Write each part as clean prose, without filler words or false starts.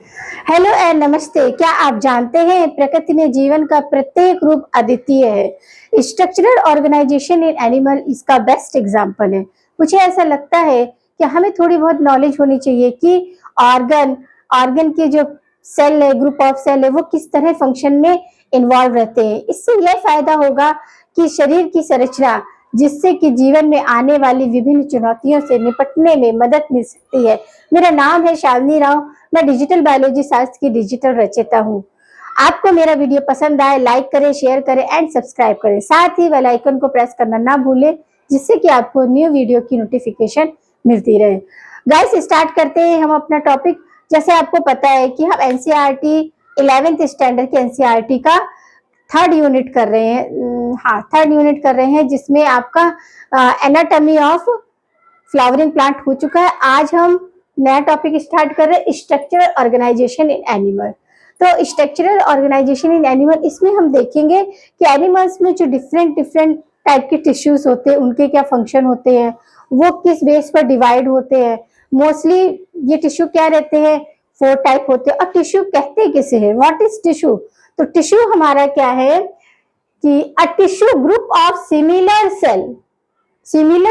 Hello and नमस्ते। क्या आप जानते हैं प्रकृति में जीवन का प्रत्येक रूप अद्वितीय है। स्ट्रक्चरल ऑर्गेनाइजेशन इन एनिमल इसका बेस्ट एग्जांपल है। मुझे ऐसा लगता है कि हमें थोड़ी बहुत नॉलेज होनी चाहिए कि ऑर्गन ऑर्गन के जो सेल है, ग्रुप ऑफ सेल है, वो किस तरह फंक्शन में इन्वॉल्व रहते हैं। इससे यह फायदा होगा कि शरीर की संरचना, जिससे कि जीवन में आने वाली विभिन्न चुनौतियों से निपटने में मदद मिल सकती है। मेरा नाम है शालिनी राव। मैं डिजिटल बायोलॉजी शास्त्र की डिजिटल रचयिता हूँ। आपको मेरा वीडियो पसंद आए, लाइक करें, शेयर करें एंड सब्सक्राइब करें। साथ ही बेल आइकन को प्रेस करना ना भूलें, जिससे कि आपको न्यू वीडियो की नोटिफिकेशन मिलती रहे। गाइस, स्टार्ट करते हैं हम अपना टॉपिक। जैसे आपको पता है कि हम एनसीईआरटी 11th स्टैंडर्ड के एनसीईआरटी का थर्ड यूनिट कर रहे हैं। थर्ड यूनिट कर रहे हैं, जिसमें आपका एनाटॉमी ऑफ फ्लावरिंग प्लांट हो चुका है। आज हम नया टॉपिक स्टार्ट कर रहे हैं, स्ट्रक्चरल ऑर्गेनाइजेशन इन एनिमल। तो स्ट्रक्चरल ऑर्गेनाइजेशन इन एनिमल, इसमें हम देखेंगे कि एनिमल्स में जो डिफरेंट टाइप के टिश्यूज होते हैं, उनके क्या फंक्शन होते हैं, वो किस बेस पर डिवाइड होते हैं। मोस्टली ये टिश्यू क्या रहते हैं, 4 टाइप होते हैं। और टिश्यू कहते किसे है, व्हाट इज टिश्यू? तो टिश्यू हमारा क्या है कि a tissue group of similar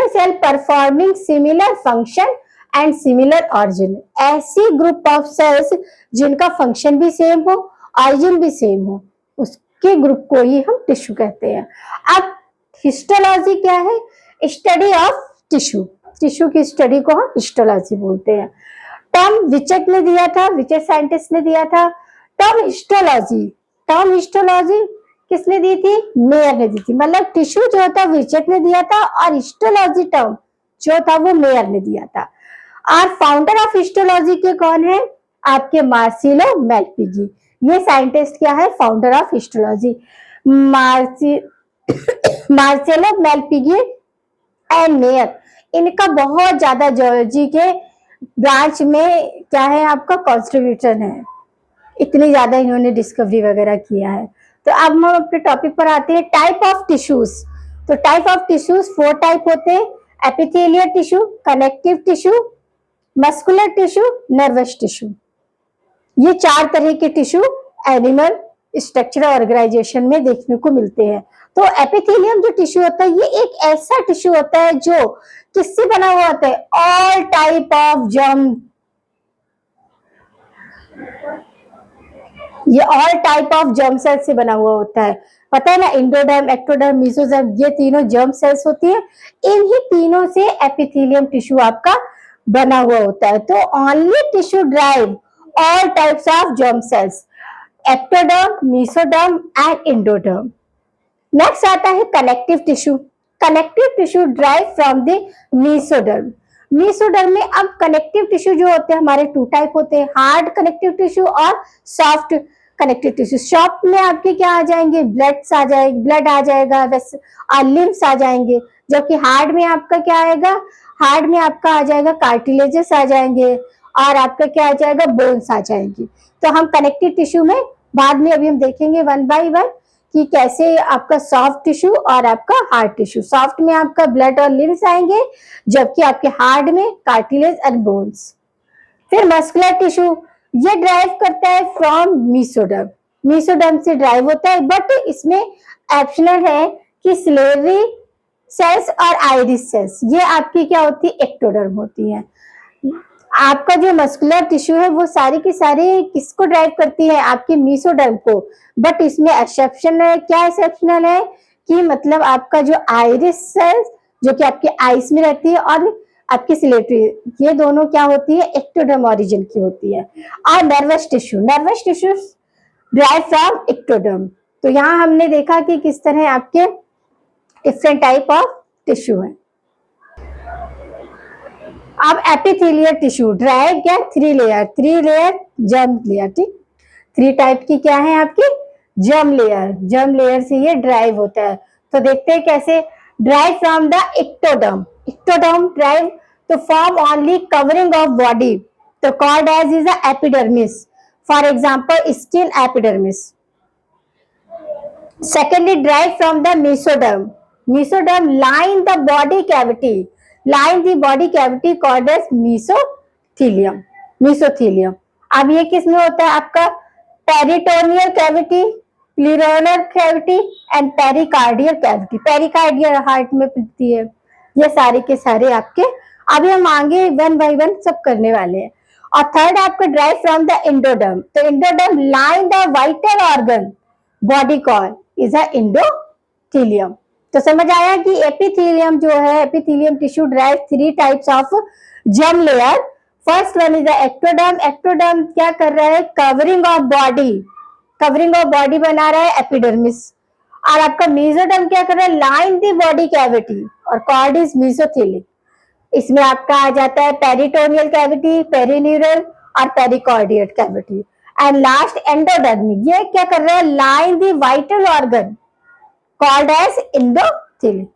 cell performing similar function and similar origin. ऐसी ग्रुप ऑफ सेल्स जिनका फंक्शन भी सेम हो, ऑरिजिन भी सेम हो, उसके ग्रुप को ही हम टिश्यू कहते हैं। अब हिस्टोलॉजी क्या है? Study of tissue. टिश्यू की स्टडी को हम हिस्टोलॉजी बोलते हैं। टर्म विचेट ने दिया था, विचेट साइंटिस्ट ने दिया था टर्म हिस्टोलॉजी। टर्म हिस्टोलॉजी किसने दी थी? मेयर ने दी थी। मतलब टिश्यू जो होता है विचेट ने दिया था, और हिस्टोलॉजी टर्म जो था वो मेयर ने दिया था। और फाउंडर ऑफ हिस्टोलॉजी के कौन है? आपके मार्सिलो मेलपिगी। ये साइंटिस्ट क्या है? Founder of histology Marcello Malpighi and Mayer. इनका बहुत ज्यादा जियोलॉजी के ब्रांच में क्या है, आपका कॉन्ट्रीब्यूशन है। इतनी ज्यादा इन्होंने डिस्कवरी वगैरह किया है। तो अब हम अपने टॉपिक पर आते हैं, टाइप ऑफ टिश्यूज। तो टाइप ऑफ टिश्यूज 4 टाइप होते हैं: epithelial tissue, connective tissue, muscular tissue, nervous tissue. ये 4 तरह के टिश्यू एनिमल स्ट्रक्चरल ऑर्गेनाइजेशन में देखने को मिलते हैं। तो एपिथेलियम जो टिश्यू होता है, ये एक ऐसा टिश्यू होता है जो किससे बना हुआ होता है? All type of germ. ये all type of germ cell से बना हुआ होता है। पता है ना, इंडोडर्म, एक्टोडर्म, मेसोडर्म, ये तीनों जर्म सेल्स होती है। इन्हीं तीनों से एपिथेलियम टिश्यू आपका बना हुआ होता है। तो only tissue drive all types of germ cells: ectoderm, mesoderm and endoderm. Next आता है connective tissue. Connective tissue drive from the mesoderm. Mesoderm में अब कनेक्टिव टिश्यू जो होते हैं हमारे 2 टाइप होते हैं: हार्ड कनेक्टिव टिश्यू और सॉफ्ट कनेक्टिव टिश्यू। सॉफ्ट में आपके क्या आ जाएंगे? ब्लड आ जाएगा, और लिम्स आ जाएंगे। जबकि हार्ड में आपका क्या आएगा? हार्ड में आपका आ जाएगा कार्टिलेजेस आ जाएंगे, और आपका क्या आ जाएगा? बोन्स आ जाएंगे। तो हम कनेक्टिव टिश्यू में बाद में अभी हम देखेंगे 1 बाय 1 कि कैसे आपका सॉफ्ट टिश्यू और आपका हार्ड टिश्यू। सॉफ्ट में आपका ब्लड और लिम्स आएंगे, जबकि आपके हार्ड में कार्टिलेज एंड बोन्स। फिर मस्कुलर टिश्यू, ये ड्राइव करता है फ्रॉम मेसोडर्म। मेसोडर्म से ड्राइव होता है, बट इसमें ऑप्शनल है कि सिलेरी सेल्स और आइरिस सेल्स, ये आपकी क्या होती है? एक्टोडर्म होती है। आपका जो मस्कुलर टिश्यू है वो सारी की सारी किसको ड्राइव करती है? आपके मेसोडर्म को। बट इसमें एक्सेप्शन है। क्या एक्सेप्शनल है कि मतलब आपका जो आइरिस सेल्स जो कि आपके आईज में रहती है, और आपकी सिलेटरी, ये दोनों क्या होती है? एक्टोडर्म ओरिजिन की होती है। और nervous tissue drive from ectoderm. तो यहाँ हमने देखा कि किस तरह आपके डिफरेंट टाइप ऑफ टिश्यू है। अब एपिथेलियल टिश्यू ड्राइव क्या? 3 लेयर जर्म लेयर। ठीक, 3 टाइप की क्या है आपकी? जर्म लेयर से ये ड्राइव होता है। तो देखते हैं कैसे। Derived from the ectoderm derived to form only covering of body, तो called as is the epidermis. For example skin epidermis. Secondly derived from the mesoderm line the body cavity called as mesothelium. अब ये किस में होता है आपका, peritoneal cavity, pleural cavity and pericardial cavity. Pericardial heart में मिलती है। ये सारे के सारे आपके, अभी हम आगे वन बाय वन सब करने वाले हैं। और थर्ड आपका ड्राइव फ्रॉम द इंडोडर्म। तो endoderm line the vital organ body call is a endothelium. तो समझ आया कि एपिथेलियम जो है, epithelium tissue drive three types of germ layer. First one is the ectoderm. Ectoderm क्या कर रहा है, covering of body, covering of body बना रहा है एपिडर्मिस। और आपका मेसोडर्म क्या कर रहा है, लाइन दी बॉडी कैविटी, और कॉर्ड इज मेसोथेलिक। इसमें आपका आ जाता है पेरिटोनियल कैविटी, पेरिन्यूरल और pericardial cavity. And last endoderm, ये क्या कर रहा है, line the vital organ called as endothelic.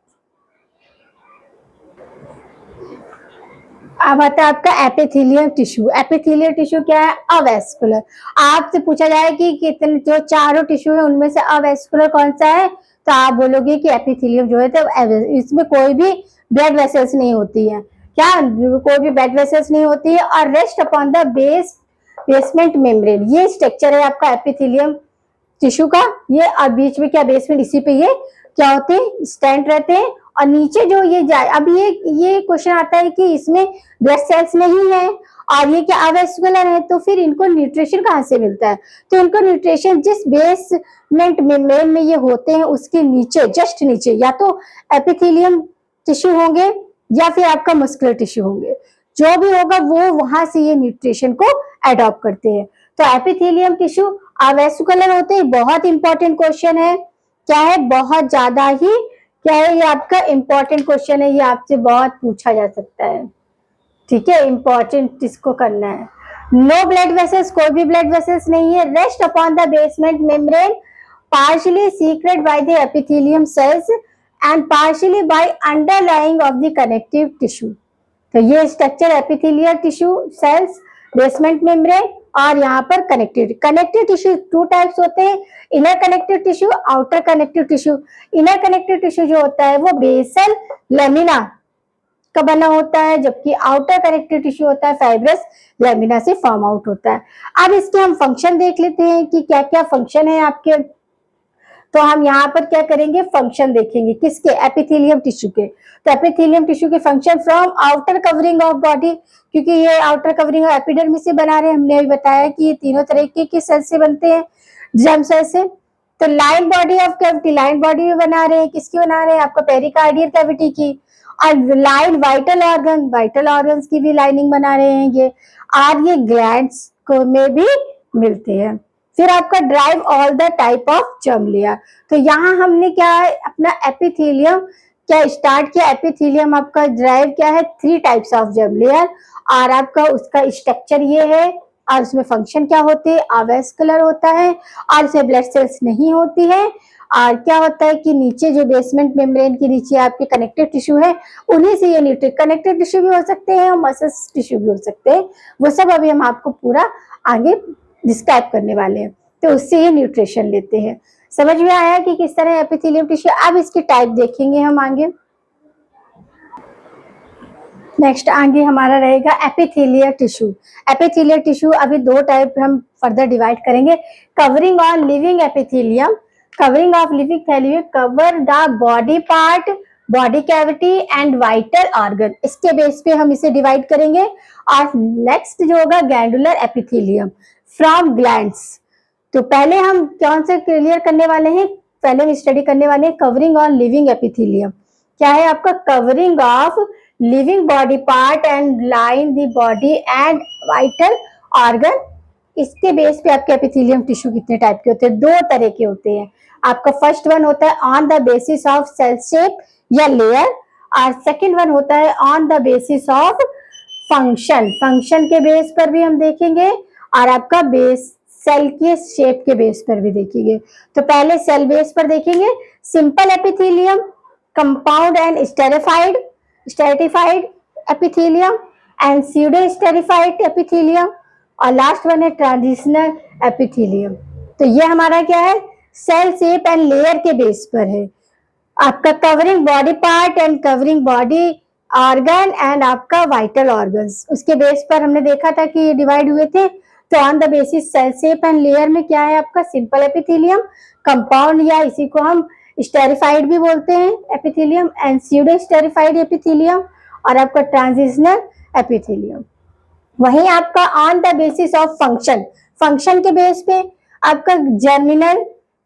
अब आता है आपका एपिथेलियल टिश्यू। एपिथेलियल टिश्यू क्या है, अवेस्कुलर। आपसे पूछा जाए कि कितने जो चारों टिश्यू है उनमें से अवेस्कुलर कौन सा है, तो आप बोलोगे कि एपिथेलियम जो है, तो इसमें कोई भी ब्लड वेसल्स नहीं होती है। क्या, कोई भी ब्लड वेसल्स नहीं होती है। और rest upon the basement membrane, ये स्ट्रक्चर है आपका एपिथेलियम टिश्यू का। ये और बीच में क्या बेसमेंट, इसी पे ये क्या होते हैं, स्टैंड रहते हैं। और नीचे जो ये जाए, अब ये क्वेश्चन आता है कि इसमें ब्लड सेल्स नहीं है और ये क्या अवेस्कुलर है, तो फिर इनको न्यूट्रिशन कहाँ से मिलता है, तो इनको न्यूट्रिशन जिस बेसमेंट मेम्ब्रेन में ये होते हैं उसके नीचे, जस्ट नीचे, या तो एपिथेलियम टिश्यू होंगे या फिर आपका मस्कुलर टिश्यू होंगे, जो भी होगा वो वहां से ये न्यूट्रिशन को एडॉप्ट करते हैं। तो एपिथेलियम टिश्यू अवेस्कुलर होते हैं। बहुत इंपॉर्टेंट क्वेश्चन है, क्या है, बहुत ज्यादा ही क्या है, ये आपका इंपॉर्टेंट क्वेश्चन है, ये आपसे बहुत पूछा जा सकता है। ठीक है, इंपॉर्टेंट इसको करना है। नो ब्लड वेसल्स, कोई भी ब्लड वेसल्स नहीं है। Rest upon the basement membrane, partially secrete by the epithelium cells and partially by underlying of the connective tissue. तो ये structure epithelial tissue cells, basement membrane और यहाँ पर कनेक्टिव टिश्यू टू टाइप्स होते हैं, inner connective tissue, outer connective tissue. Inner connective tissue जो होता है वो बेसल लेमिना का बना होता है, जबकि आउटर कनेक्टिव टिश्यू होता है फाइब्रस लेमिना से फॉर्म आउट होता है। अब इसके हम फंक्शन देख लेते हैं कि क्या क्या फंक्शन है आपके। तो हम यहाँ पर क्या करेंगे, फंक्शन देखेंगे किसके, एपिथेलियम टिश्यू के। तो एपिथेलियम टिश्यू के function from outer covering of body, क्योंकि ये आउटर कवरिंग ऑफ एपिडर्मिस से बना रहे हैं। हमने अभी बताया कि ये तीनों तरह के सेल से बनते हैं, जर्म सेल से। तो line body of cavity, line body में बना रहे हैं, किसकी बना रहे हैं, आपका पेरिकार्डियल कैविटी की। और line vital organ, vital organs की भी लाइनिंग बना रहे हैं ये, और ये ग्लैंड्स को में भी मिलते हैं। फिर आपका drive all the type of germ layer. तो यहाँ हमने क्या है, अपना एपिथेलियम क्या स्टार्ट किया। एपिथेलियम आपका ड्राइव क्या है, three types of germ layer, और आपका उसका स्ट्रक्चर ये है, और उसमें फंक्शन क्या होते हैं, अवेस्कुलर होता है, और इसमें ब्लड सेल्स नहीं होती है। और क्या होता है कि नीचे जो बेसमेंट मेम्ब्रेन के नीचे आपके कनेक्टिव टिश्यू है, उन्हीं से ये न्यूट्रिट, कनेक्टिव टिश्यू भी हो सकते हैं और मसल्स टिश्यू भी हो सकते हैं, वो सब अभी हम आपको पूरा आगे डिस्क्राइब करने वाले हैं। तो उससे ये न्यूट्रिशन लेते हैं। समझ में आया कि किस तरह एपिथेलियम टिश्यू। अब इसके टाइप देखेंगे हम आगे। नेक्स्ट आगे हमारा रहेगा एपिथेलियल टिश्यू। एपिथेलियल टिश्यू अभी दो टाइप हम फर्दर डिवाइड करेंगे, covering on living epithelium, covering of living epithelium cover the body part, body cavity and vital organ, इसके बेस पे हम इसे डिवाइड करेंगे। और नेक्स्ट जो होगा ग्लैंडुलर एपिथेलियम फ्रॉम ग्लैंड्स। तो पहले हम कौन से क्लियर करने वाले हैं, पहले हम स्टडी करने वाले हैं कवरिंग ऑन लिविंग एपिथेलियम। क्या है आपका, covering of living body part and line the body and vital organ. इसके बेस पे आपके एपिथेलियम टिश्यू कितने टाइप के होते हैं, दो तरह के होते हैं। आपका फर्स्ट वन होता है on the basis of cell shape या लेयर, और सेकंड वन होता है on the basis of function. Function के बेस पर भी हम देखेंगे और आपका बेस सेल के शेप के बेस पर भी देखेंगे। तो पहले सेल बेस पर देखेंगे, simple epithelium, compound and stratified epithelium and pseudostratified epithelium, और लास्ट वन है ट्रांजिशनल एपिथेलियम। तो ये हमारा क्या है, सेल शेप एंड लेयर के बेस पर है। आपका covering body part and covering body organ and आपका वाइटल ऑर्गन्स, उसके बेस पर हमने देखा था कि ये डिवाइड हुए थे। तो on the basis cell shape and layer में क्या है आपका सिंपल एपिथेलियम, कंपाउंड या इसी को हम स्टेरिफाइड भी बोलते हैं epithelium, and pseudo esterified epithelium, और आपका ट्रांजिशनल एपिथेलियम। वहीं आपका on the basis of function, function के बेस पे आपका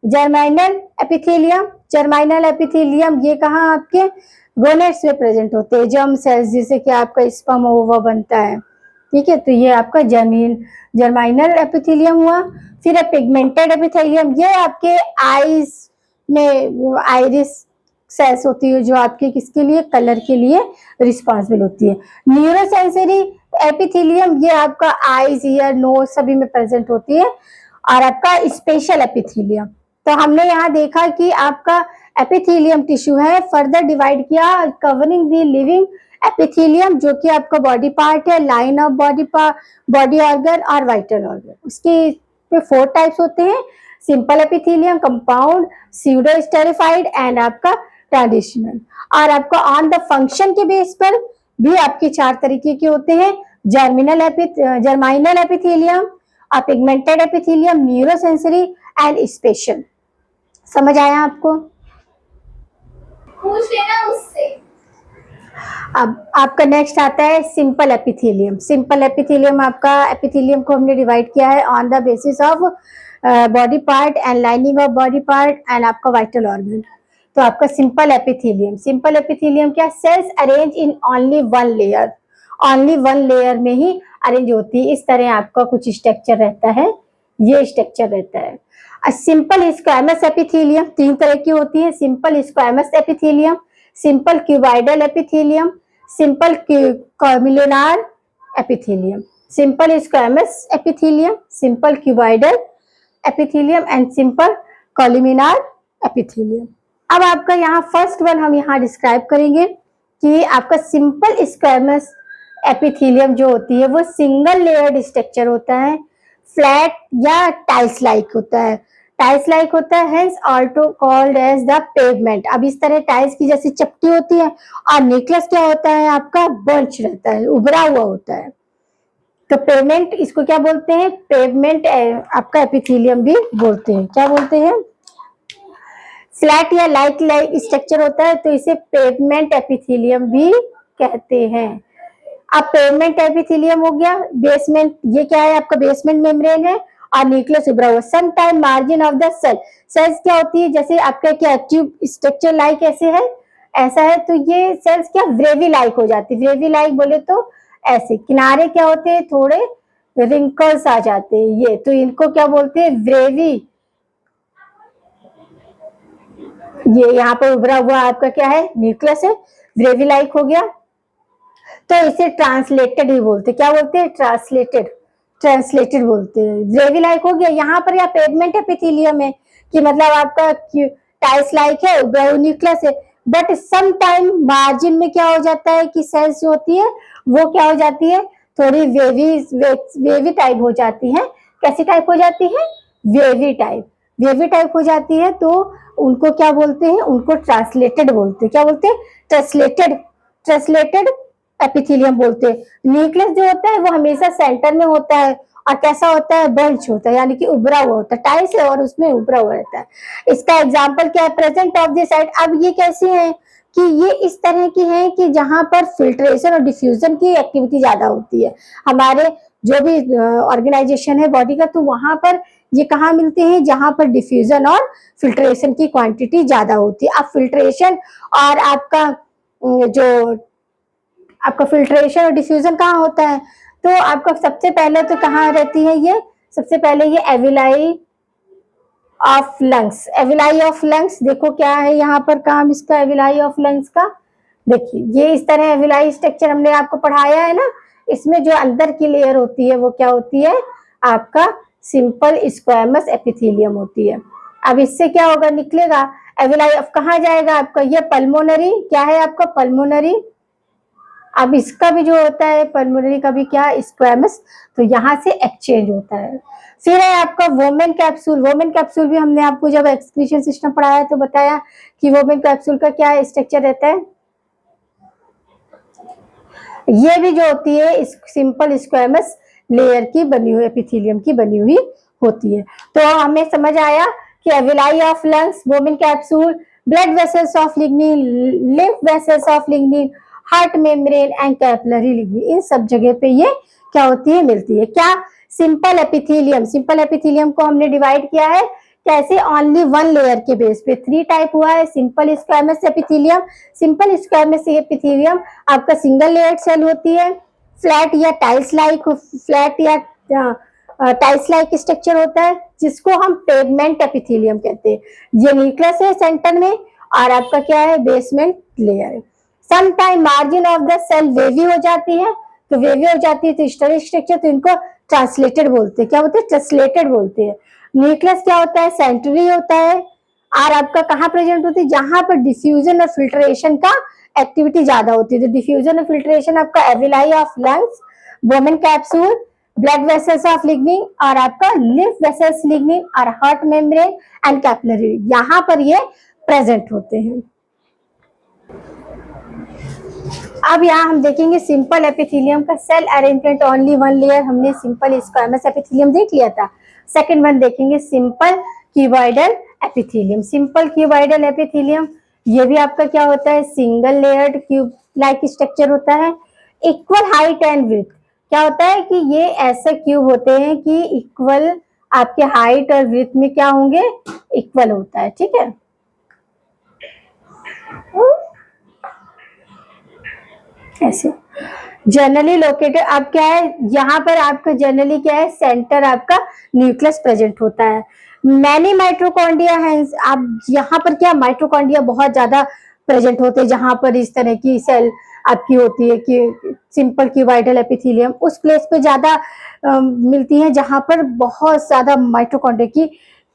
जर्माइनल एपिथेलियम, जर्माइनल एपिथेलियम ये कहाँ आपके गोनेट्स में प्रेजेंट होते हैं, जर्म सेल्स जिसे कि आपका स्पर्म ओवा बनता है, ठीक है। तो ये आपका जर्माइनल एपिथेलियम हुआ। फिर पिगमेंटेड एपिथेलियम, ये आपके आईज में आइरिस सेल्स होती है जो आपके किसके लिए, कलर के लिए रिस्पॉन्सिबल होती है। न्यूरोसेंसरी एपिथेलियम, ये आपका आईज, ईयर, नोज सभी में प्रेजेंट होती है। और आपका स्पेशल एपिथेलियम, तो हमने यहाँ देखा कि आपका एपिथेलियम टिश्यू है, फर्दर डिवाइड किया कवरिंग द लिविंग एपिथेलियम जो कि आपका बॉडी पार्ट है, लाइन ऑफ बॉडी ऑर्गन और वाइटल ऑर्गन। उसके पे 4 टाइप्स होते हैं, simple epithelium, compound, pseudo stratified and आपका ट्रेडिशनल। और आपका ऑन द फंक्शन के बेस पर भी आपके 4 तरीके के होते हैं, germinal epithelium, pigmented epithelium, neurosensory and special. समझ आया आपको? पूछ लेना उससे। अब आपका नेक्स्ट आता है सिंपल एपिथेलियम। सिंपल एपिथेलियम, आपका एपिथेलियम को हमने डिवाइड किया है on the basis of body part and lining of body part and आपका वाइटल ऑर्गन। तो आपका सिंपल एपिथेलियम क्या, cells arrange in only one layer, only one layer में ही अरेंज होती है। इस तरह आपका कुछ स्ट्रक्चर रहता है, ये स्ट्रक्चर रहता है। सिंपल स्क्वैमस एपिथेलियम 3 तरह की होती है, simple squamous epithelium, simple cuboidal epithelium, simple columnar epithelium. Simple squamous epithelium, simple cuboidal epithelium and simple columnar epithelium. अब आपका यहाँ फर्स्ट वन हम यहाँ डिस्क्राइब करेंगे कि आपका सिंपल स्क्वैमस एपिथेलियम जो होती है वो सिंगल लेयर्ड स्ट्रक्चर होता है, फ्लैट या टाइल्स लाइक होता है, टाइल्स लाइक होता है, hence also called as the pavement. अब इस तरह टाइल्स की जैसी चपटी होती है और नेकलेस क्या होता है आपका, बंच रहता है, उभरा हुआ होता है। तो पेवमेंट इसको क्या बोलते हैं, पेवमेंट आपका एपिथेलियम भी बोलते हैं। क्या बोलते हैं, फ्लैट या लाइक स्ट्रक्चर होता है तो इसे पेवमेंट एपिथेलियम भी कहते हैं। अब पेवमेंट एपिथेलियम हो गया, बेसमेंट ये क्या है आपका, बेसमेंट मेम्ब्रेन है और न्यूक्लियस उभरा हुआ, some time margin of the cell. Cells क्या होती है, जैसे आपका क्या ट्यूब स्ट्रक्चर लाइक ऐसे है, ऐसा है, तो ये सेल्स क्या व्रेवी लाइक हो जाती है। व्रेवी लाइक बोले तो ऐसे किनारे क्या होते हैं, थोड़े रिंकल्स आ जाते हैं, ये तो इनको क्या बोलते हैं, व्रेवी। ये यहाँ पर उभरा हुआ आपका क्या है, न्यूक्लियस है, व्रेवी लाइक हो गया, तो इसे ट्रांसलेटेड ही बोलते हैं। क्या बोलते हैं, ट्रांसलेटेड बोलते हैं। व्रेवी लाइक हो गया। यहाँ पर या पेवमेंट एपिथेलियम है कि मतलब आपका टाइल्स लाइक है, न्यूक्लियस है, बट सम टाइम मार्जिन में क्या हो जाता है कि सेल्स जो होती है वो क्या हो जाती है, थोड़ी वेवी टाइप हो जाती है। कैसी टाइप हो जाती है, वेवी टाइप हो जाती है, तो उनको क्या बोलते हैं, उनको ट्रांसलेटेड बोलते हैं। क्या बोलते हैं, ट्रांसलेटेड एपिथेलियम बोलते हैं। न्यूक्लियस जो होता है वो हमेशा सेंटर में होता है और कैसा होता है, बंच होता है, यानी कि उभरा हुआ होता है, टाइल्स है और उसमें उभरा हुआ रहता है। इसका एग्जांपल क्या है, प्रेजेंट ऑफ द साइड। अब ये कैसी है कि ये इस तरह की है कि जहां पर फिल्ट्रेशन और डिफ्यूजन की एक्टिविटी ज्यादा होती है। हमारे जो भी ऑर्गेनाइजेशन है बॉडी का, तो वहां पर ये कहाँ मिलते हैं, जहां पर डिफ्यूजन और फिल्ट्रेशन की क्वांटिटी ज्यादा होती है। अब फिल्ट्रेशन और आपका जो आपका फिल्ट्रेशन और डिफ्यूजन कहाँ होता है, तो आपका सबसे पहले तो कहाँ रहती है, ये सबसे पहले ये एविलाई ऑफ लंग्स। देखो क्या है यहाँ पर काम इसका, एविलाई ऑफ लंग्स का। देखिए ये इस तरह एविलाई स्ट्रक्चर हमने आपको पढ़ाया है ना, इसमें जो अंदर की लेयर होती है वो क्या होती है, आपका सिंपल स्क्वैमस एपिथेलियम होती है। अब इससे क्या होगा, निकलेगा एविलाई ऑफ, कहाँ जाएगा आपका, ये पल्मोनरी, क्या है आपका पल्मोनरी। अब इसका भी जो होता है पल्मोनरी का भी क्या, स्क्वैमस, तो यहाँ से एक्सचेंज होता है। फिर है आपका वोमेन कैप्सूल भी हमने आपको जब एक्सक्रीशन सिस्टम पढ़ाया तो बताया कि वोमेन कैप्सूल का क्या स्ट्रक्चर रहता है। ये भी जो होती है सिंपल स्क्वैमस लेयर की बनी हुई, एपिथेलियम की बनी हुई होती है। तो हमें समझ आया कि alveoli of lungs, Bowman capsule, blood vessels of lignin, lymph vessels of lignin, heart membrane and capillary lignin, इन सब जगह पे ये क्या होती है, मिलती है। क्या सिंपल एपिथेलियम, सिंपल एपिथेलियम को हमने डिवाइड किया है कैसे, ओनली वन लेयर के बेस पे। 3 टाइप हुआ है, simple squamous epithelium. Simple squamous epithelium आपका सिंगल लेयर्ड सेल होती है, फ्लैट या टाइल्स लाइक, फ्लैट या टाइल्स लाइक स्ट्रक्चर होता है, जिसको हम पेगमेंट एपिथेलियम कहते हैं। ये न्यूक्लियस है सेंटर में, और आपका क्या है, बेसमेंट लेयर है। Some time margin of the cell wavy हो जाती है, तो वेवी हो जाती है तो इस तरह स्ट्रक्चर, तो इनको ट्रांसलेटेड बोलते हैं। क्या बोलते हैं, ट्रांसलेटेड बोलते हैं। न्यूक्लियस क्या होता है, सेंट्री होता है, और आपका कहाँ प्रेजेंट होती है, जहां पर डिफ्यूजन और फिल्ट्रेशन का एक्टिविटी ज्यादा होती है। तो डिफ्यूजन और फिल्ट्रेशन आपका alveoli of lungs, Bowman capsule, blood vessels of lignin, और आपका लिम्फ वेसल्स लिग्निन, और हार्ट मेम्ब्रेन एंड कैपिलरी, यहाँ पर ये प्रेजेंट होते हैं। अब यहाँ हम देखेंगे सिंपल एपिथेलियम का cell arrangement, only one layer. हमने सिंपल स्क्वैमस एपिथेलियम देख लिया था। सेकंड वन देखेंगे simple cuboidal epithelium. Simple cuboidal epithelium, ये भी आपका क्या होता है, single layered cube like structure होता है, इक्वल हाइट एंड विड्थ। क्या होता है कि ये ऐसे क्यूब होते हैं कि इक्वल आपके हाइट और विड्थ में क्या होंगे, इक्वल होता है, ठीक है। ऐसे जनरली लोकेटेड, अब क्या है, यहाँ पर आपका जनरली क्या है, सेंटर आपका न्यूक्लियस प्रेजेंट होता है। मैनी माइटोकॉन्ड्रिया है, आप यहाँ पर क्या, माइटोकॉन्ड्रिया बहुत ज्यादा प्रेजेंट होते हैं, जहां पर इस तरह की सेल आपकी होती है कि सिंपल क्यूबॉइडल एपिथेलियम उस प्लेस पे ज्यादा मिलती है जहां पर बहुत ज्यादा माइटोकॉन्ड्रिया की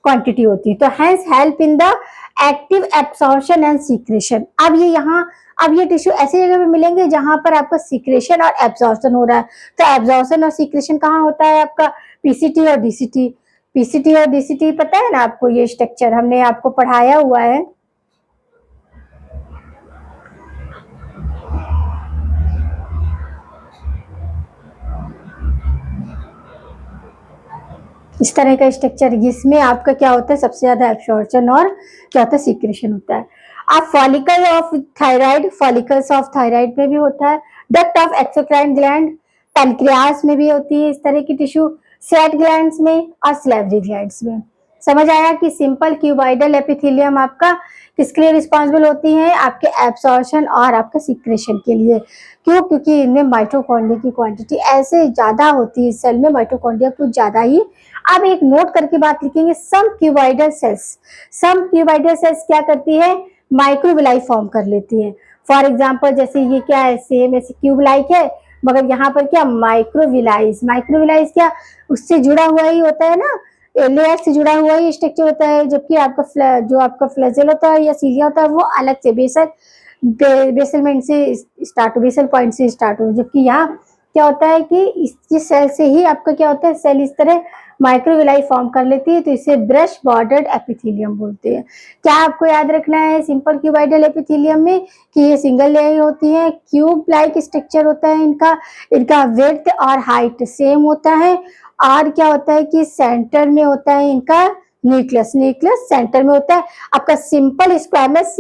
क्वांटिटी होती है। तो hence help in the active absorption and secretion. अब ये यहाँ, अब ये टिश्यू ऐसी जगह पे मिलेंगे जहां पर आपका सीक्रेशन और एब्जॉर्प्शन हो रहा है। तो एब्जॉर्प्शन और सीक्रेशन कहाँ होता है आपका, पीसीटी और डीसीटी। पीसीटी और डीसीटी पता है ना आपको, ये स्ट्रक्चर हमने आपको पढ़ाया हुआ है। इस तरह का स्ट्रक्चर, जिसमें आपका क्या होता है, सबसे ज्यादा एब्जॉर्प्शन और क्या होता है, सीक्रेशन होता है। आप follicle of thyroid, follicles of thyroid में भी होता है, duct of exocrine gland, pancreas में भी होती है इस तरह की टिश्यू, स्वेट ग्लैंड्स में और स्लेवरी ग्लैंड्स में। समझ आया कि सिंपल क्यूबॉइडल एपिथेलियम आपका किसके लिए रिस्पॉन्सिबल होती है, आपके एब्सॉर्प्शन और आपके सीक्रेशन के लिए। क्यों, क्योंकि इनमें माइटोकॉन्ड्रिया की क्वांटिटी ऐसे ज्यादा होती है, सेल में माइटोकॉन्ड्रिया कुछ ज्यादा ही। अब एक नोट करके बात लिखेंगे, सम क्यूबॉइडल सेल्स, सम क्यूबॉइडल सेल्स क्या करती है, माइक्रोविलाई फॉर्म कर लेती है। फॉर एग्जाम्पल जैसे ये क्या है, सेम ऐसे क्यूब लाइक है, मगर यहाँ पर क्या, माइक्रोविलाइज, माइक्रोविलाइज क्या, उससे जुड़ा हुआ ही होता है ना, लेयर से जुड़ा हुआ ही स्ट्रक्चर होता है। जबकि आपका जो आपका फ्लैजेल होता है या सीलिया होता है वो अलग से बेसलमेंट से स्टार्ट, बेसल पॉइंट से स्टार्ट हो। जबकि यहाँ क्या होता है कि इस सेल से ही आपका क्या होता है, सेल इस तरह माइक्रोविलाई फॉर्म कर लेती है, तो इसे ब्रश बॉर्डर्ड एपिथेलियम बोलते हैं। क्या आपको याद रखना है सिंपल क्यूबॉइडल एपिथेलियम में, कि ये सिंगल लेयर होती है, क्यूब लाइक स्ट्रक्चर होता है इनका, इनका विड्थ और हाइट सेम होता है, और क्या होता है कि सेंटर में होता है इनका न्यूक्लियस, न्यूक्लियस सेंटर में होता है। आपका सिंपल स्क्वैमस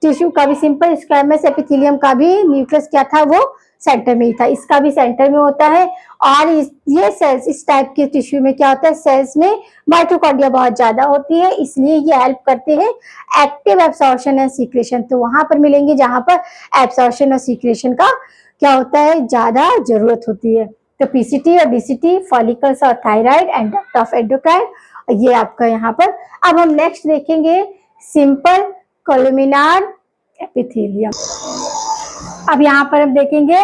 टिश्यू का भी, सिंपल स्क्वैमस एपिथेलियम का भी न्यूक्लियस क्या था, वो सेंटर में ही था, इसका भी सेंटर में होता है। और ये सेल्स, इस टाइप के टिश्यू में क्या होता है, सेल्स में माइटोकॉन्ड्रिया बहुत ज्यादा होती है, इसलिए ये हेल्प करते हैं एक्टिव एब्सॉर्प्शन एंड सीक्रेशन। तो वहां पर मिलेंगे जहां पर एब्सॉर्प्शन और सीक्रेशन का क्या होता है, ज्यादा जरूरत होती है। तो पीसीटी और डीसीटी, फॉलिकल्स और thyroid and duct of endocrine, ये आपका यहाँ पर। अब हम नेक्स्ट देखेंगे सिंपल कोलुमिनार एपिथेलियम। अब यहाँ पर हम देखेंगे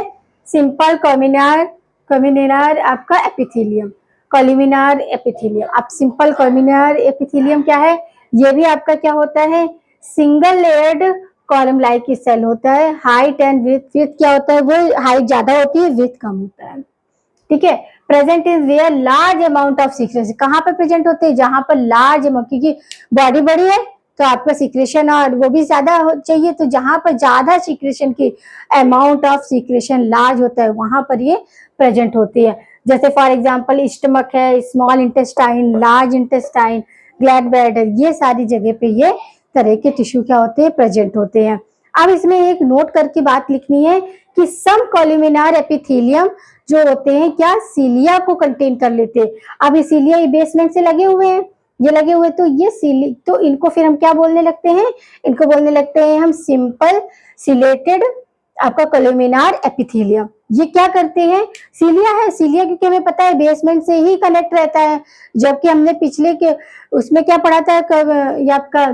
सिंपल कोलुमिनार आपका एपिथेलियम, कोलुमिनार एपिथेलियम। अब सिंपल कोलुमिनार एपिथेलियम क्या है, ये भी आपका क्या होता है, single layered column like cell होता है। हाइट एंड विड्थ, विड्थ क्या होता है, वो हाइट ज्यादा होती है, विड्थ कम होता है, ठीक है। Present is where large amount of secretion, कहाँ पर प्रेजेंट होते हैं, जहां पर लार्ज अमाउंट, क्योंकि बॉडी बड़ी है तो आपका सीक्रेशन और वो भी ज्यादा चाहिए, तो जहां पर ज्यादा सीक्रेशन की अमाउंट ऑफ सीक्रेशन लार्ज होता है वहां पर ये प्रेजेंट होती है। जैसे फॉर एग्जांपल स्टमक है, small intestine, large intestine, glad bladder, ये सारी जगह पे ये तरह के टिश्यू क्या होते हैं, प्रेजेंट होते हैं। अब इसमें एक नोट करके बात लिखनी है कि सम कॉलुमिनार एपिथेलियम जो होते हैं क्या सीलिया को कंटेन कर लेते हैं। अब ये सीलिया ये बेसमेंट से लगे हुए हैं, ये लगे हुए, तो ये सीली, तो इनको फिर हम क्या बोलने लगते हैं, इनको बोलने लगते हैं हम सिंपल सिलेटेड आपका कॉलुमिनार एपिथेलियम। ये क्या करते हैं, सीलिया है, सीलिया क्योंकि हमें पता है बेसमेंट से ही कनेक्ट रहता है, जबकि हमने पिछले के उसमें क्या पढ़ा था, ये आपका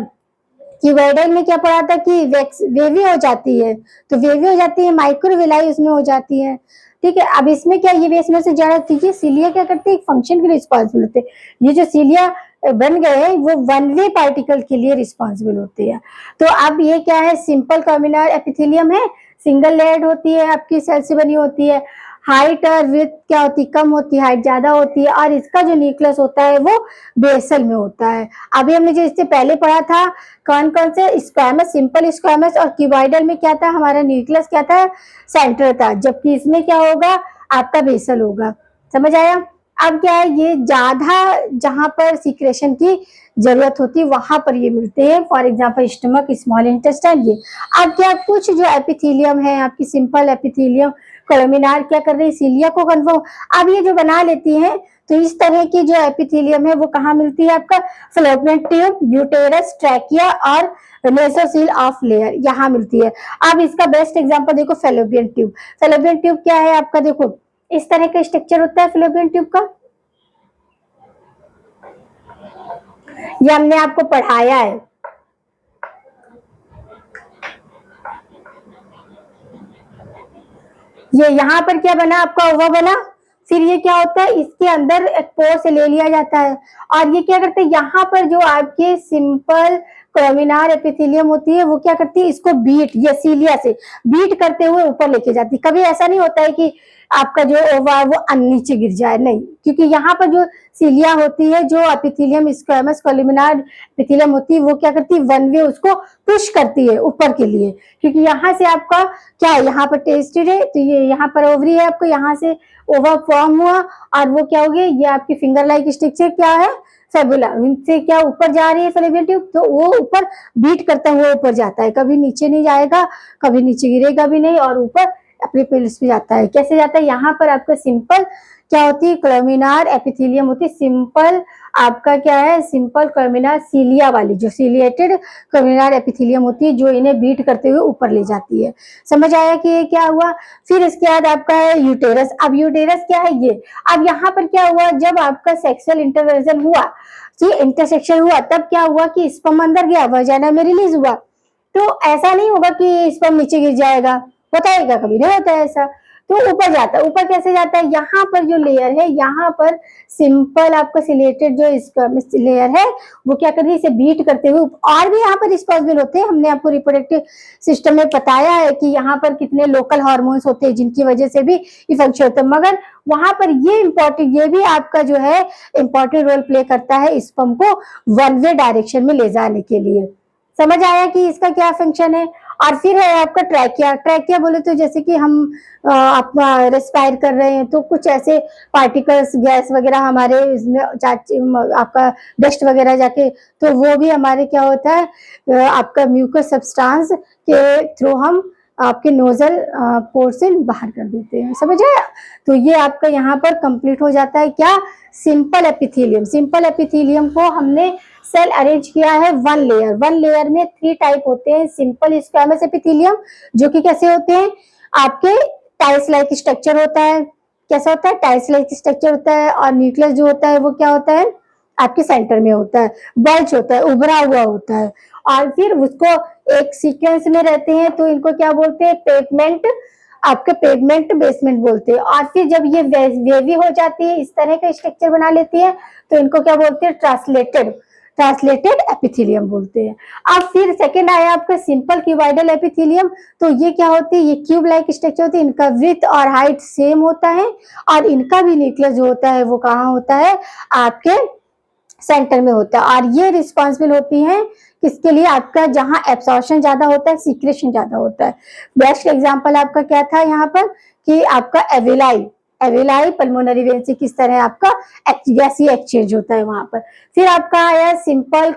क्यूबोइडल में क्या पढ़ा था कि वेवी हो जाती है, तो वेवी हो जाती है, माइक्रोविलाई उसमें हो जाती है, ठीक है। अब इसमें क्या, ये बेसमेंट से ज्यादा चीजें सीलिया क्या करते हैं, एक फंक्शन के लिए रिस्पॉन्सिबल होते हैं। ये जो सीलिया बन गए हैं वो वन वे पार्टिकल के लिए रिस्पॉन्सिबल होते हैं। तो अब ये क्या है, सिंपल कॉलुमिनार एपिथेलियम है, सिंगल लेयर्ड होती है, आपकी सेल से बनी होती है, हाइट और विड्थ क्या होती है, कम होती है, हाइट ज्यादा होती है, और इसका जो न्यूक्लियस होता है वो बेसल में होता है। अभी हमने जो इससे पहले पढ़ा था कौन कौन से, स्क्वामस, सिंपल स्क्वामस, और क्यूबॉइडल में क्या था, हमारा न्यूक्लियस क्या था, सेंटर था, जबकि इसमें क्या होगा, आपका बेसल होगा। समझ आया। अब क्या है, ये ज्यादा जहां पर सीक्रेशन की जरूरत होती है वहां पर ये मिलते हैं, for example stomach, small intestine, ये। अब क्या कुछ जो एपिथेलियम है आपकी सिंपल एपिथेलियम कॉलुमिनार क्या कर रही है, सीलिया को कन्फर्म, अब ये जो बना लेती है, तो इस तरह की जो एपिथेलियम है वो कहाँ मिलती है, आपका फैलोपियन ट्यूब, यूटेरस, ट्रैकिया और मेसोसील ऑफ लेयर, यहाँ मिलती है। अब इसका बेस्ट एग्जांपल देखो, फैलोपियन ट्यूब। फैलोपियन ट्यूब क्या है आपका, देखो इस तरह का स्ट्रक्चर होता है फैलोपियन ट्यूब का, ये हमने आपको पढ़ाया है। ये यहाँ पर क्या बना आपका, ओवा बना, फिर ये क्या होता है, इसके अंदर एक पोर से ले लिया जाता है, और ये क्या करते हैं, यहाँ पर जो आपके सिंपल कॉलुमिनार एपिथेलियम होती है वो क्या करती है, इसको बीट, ये सीलिया से बीट करते हुए ऊपर लेके जाती है। कभी ऐसा नहीं होता है कि आपका जो ओवा है वो नीचे गिर जाए, नहीं, क्योंकि यहाँ पर जो सीलिया होती है, जो एपिथेलियम स्क्वामस कॉलुमिनार एपिथेलियम होती है, वो क्या करती है, वन वे उसको पुश करती है ऊपर के लिए, क्योंकि यहाँ से आपका क्या है, यहाँ पर टेस्टेड है, तो ये यहाँ पर ओवरी है आपको, यहाँ से ओवा फॉर्म हुआ, और वो क्या हो गया, ये आपकी फिंगर लाइक स्ट्रक्चर क्या है, फेबुला, इनसे क्या ऊपर जा रही है फैलोपियन ट्यूब, तो वो ऊपर बीट करता हुआ ऊपर जाता है, कभी नीचे नहीं जाएगा, कभी नीचे गिरेगा भी नहीं, और ऊपर अपने पेल्स पे जाता है। कैसे जाता है, यहाँ पर आपका सिंपल क्या होती है, कॉलुमिनार एपिथेलियम होती है, सिंपल आपका क्या है, सिंपल कॉलुमिनार सीलिया वाली, जो सीलिएटेड कॉलुमिनार एपिथेलियम होती है, जो इन्हें बीट करते हुए ऊपर ले जाती है। समझ आया कि ये क्या हुआ। फिर इसके बाद आपका है यूटेरस। अब यूटेरस क्या है, ये अब यहाँ पर क्या हुआ, जब आपका सेक्सुअल इंटरवेंशन हुआ, इंटरसेक्शन हुआ, तब क्या हुआ कि स्पर्म अंदर गया, वजाइना में रिलीज हुआ, तो ऐसा नहीं होगा कि स्पर्म नीचे गिर जाएगा, होता है क्या, कभी नहीं होता है ऐसा, तो ऊपर जाता है। ऊपर कैसे जाता है, यहाँ पर जो लेयर है, यहाँ पर सिंपल आपका सिलेटेड जो इसका लेयर है वो क्या कर रही है, इसे बीट करते हुए, और भी यहाँ पर रिस्पॉन्सिबल होते हैं, हमने आपको रिप्रोडक्टिव सिस्टम में बताया है कि यहाँ पर कितने लोकल हार्मोन्स होते हैं जिनकी वजह से भी ये फंक्शन होता है, मगर वहां पर ये इम्पोर्टेंट, ये भी आपका जो है इम्पोर्टेंट रोल प्ले करता है स्पर्म को वन वे डायरेक्शन में ले जाने के लिए। समझ आया कि इसका क्या फंक्शन है। और फिर है आपका ट्रैकिया। ट्रैकिया बोले तो जैसे कि हम आप रेस्पायर कर रहे हैं, तो कुछ ऐसे पार्टिकल्स, गैस वगैरह हमारे इसमें आपका डस्ट वगैरह जाके, तो वो भी हमारे क्या होता है, आपका म्यूकस सब्सटेंस के थ्रू हम आपके नोजल पोर से बाहर कर देते हैं। समझ आया। तो ये आपका यहाँ पर कंप्लीट हो जाता है क्या, सिंपल एपिथेलियम। सिंपल एपिथेलियम को हमने सेल अरेंज किया है वन लेयर। वन लेयर में 3 टाइप होते हैं। सिंपल स्क्वामस एपिथेलियम, जो कि कैसे होते हैं, आपके टाइल्स लाइक स्ट्रक्चर होता है। कैसा होता है, टाइल्स लाइक स्ट्रक्चर होता है, और न्यूक्लियस जो होता है वो क्या होता है, आपके सेंटर में होता है, बल्ज होता है, उभरा हुआ होता है, और फिर उसको एक सीक्वेंस में रहते हैं, तो इनको क्या बोलते हैं, पेगमेंट, आपके पेगमेंट बेसमेंट बोलते हैं। और फिर जब ये वेवी हो जाती है, इस तरह का स्ट्रक्चर बना लेती है, तो इनको क्या बोलते हैं, ट्रांसलेटेड एपिथेलियम बोलते हैं। अब फिर सेकंड आया आपका सिंपल क्यूबॉइडल एपिथेलियम। तो ये क्या होती है, ये क्यूब लाइक स्ट्रक्चर होती है, इनका विड्थ और हाइट सेम होता है, और इनका भी न्यूक्लियस जो होता है वो कहाँ होता है, आपके सेंटर में होता है। और ये रिस्पॉन्सिबल होती है किसके लिए, आपका जहां एब्सॉर्प्शन ज्यादा होता है, सीक्रेशन ज्यादा होता है। बेस्ट एग्जांपल आपका क्या था यहाँ पर, कि आपका एविलाई, एविलाई पल्मोनरी वेन से किस तरह आपका गैसीय एक्सचेंज होता है वहां पर। फिर आपका आया सिंपल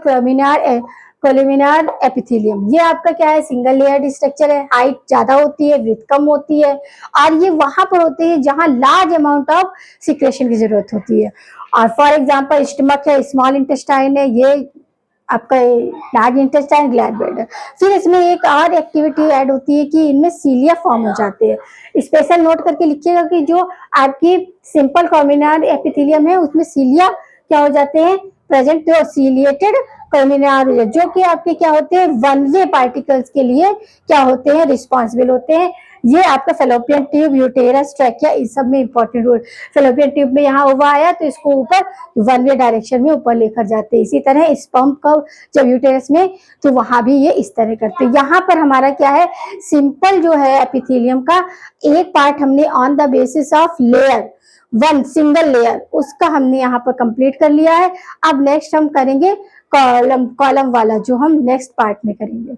कोलुमिनार एपिथेलियम। ये आपका क्या है, सिंगल लेयर्ड स्ट्रक्चर है, हाइट ज्यादा होती है, विड्थ कम होती है, और ये वहां पर होते हैं जहां लार्ज अमाउंट ऑफ सिक्रेशन की जरूरत होती है। और फॉर एग्जांपल स्टमक है, स्मॉल इंटेस्टाइन है, ये आपका लार्ज इंटेस्टाइन, ग्लैंड। फिर इसमें एक और एक्टिविटी ऐड होती है कि इनमें सीलिया फॉर्म हो जाते हैं। स्पेशल नोट करके लिखिएगा कि जो आपकी सिंपल कॉम्बिनार एपिथेलियम है उसमें सीलिया क्या हो जाते हैं, प्रेजेंट, तो सीलिएटेड कॉम्बिनार, जो कि आपके क्या होते हैं, वन वे पार्टिकल्स के लिए क्या होते हैं, रिस्पॉन्सिबल होते हैं। ये आपका फेलोपियन ट्यूब, यूटेरस, ट्रैकिया, इस सब में इंपॉर्टेंट रोल। फेलोपियन ट्यूब में यहाँ ओवा आया तो इसको ऊपर वन वे डायरेक्शन में ऊपर लेकर जाते हैं। इसी तरह स्पर्म का जब यूटेरस में, तो वहां भी ये इस तरह करते हैं। यहाँ पर हमारा क्या है, सिंपल जो है एपिथेलियम का एक पार्ट हमने on the basis of layer, one single layer, उसका हमने यहाँ पर कंप्लीट कर लिया है। अब नेक्स्ट हम करेंगे कॉलम वाला, जो हम नेक्स्ट पार्ट में करेंगे।